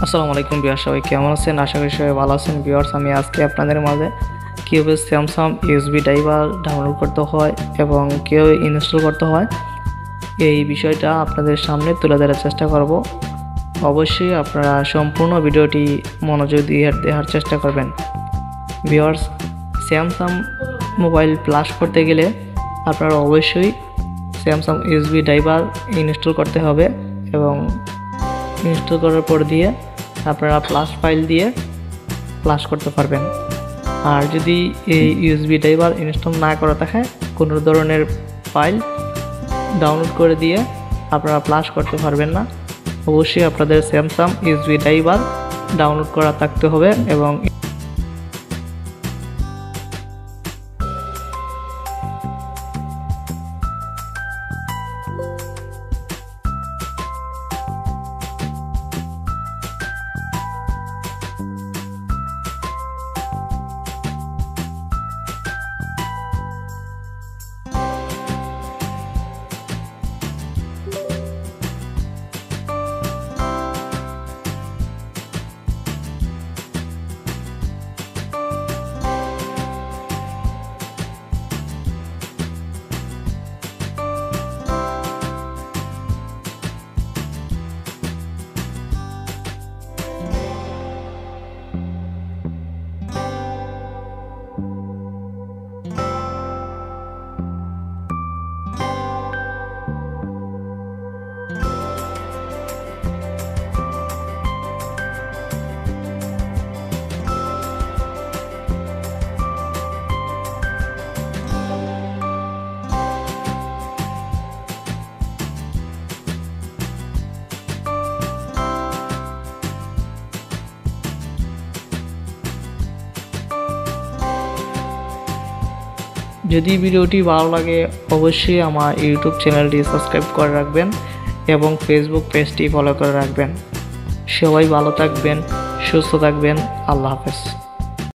আসসালামু আলাইকুম ভিউয়ার্স, সবাই কেমন আছেন? আশা করি সবাই ভালো আছেন। ভিউয়ার্স, আমি আজকে আপনাদের মাঝে কীভাবে স্যামসাং ইউএসবি ড্রাইভার ডাউনলোড করতে হয় এবং কীভাবে ইনস্টল করতে হয় এই বিষয়টা আপনাদের সামনে তুলে ধরার চেষ্টা করব। অবশ্যই আপনারা সম্পূর্ণ ভিডিওটি মনোযোগ দিয়ে দেখার চেষ্টা করবেন। ভিউয়ার্স, স্যামসাং মোবাইল ফ্ল্যাশ করতে গেলে আপনারা অবশ্যই স্যামসাং ইউএসবি ড্রাইভার ইনস্টল করতে হবে এবং ইনস্টল করার পর দিয়ে আপনারা প্লাস ফাইল দিয়ে ফ্ল্যাশ করতে পারবেন। আর যদি এই ইউএসবি ড্রাইভার ইনস্টল না করা থাকে, কোনো ধরনের ফাইল ডাউনলোড করে দিয়ে আপনারা ফ্ল্যাশ করতে পারবেন না। অবশ্যই আপনাদের স্যামসাং ইউএসবি ড্রাইভার ডাউনলোড করা থাকতে হবে এবং যদি ভিডিওটি ভালো লাগে অবশ্যই আমার ইউটিউব চ্যানেলটি সাবস্ক্রাইব করে রাখবেন এবং ফেসবুক পেজটি ফলো করে রাখবেন। সবাই ভালো থাকবেন, সুস্থ থাকবেন। আল্লাহ হাফেজ।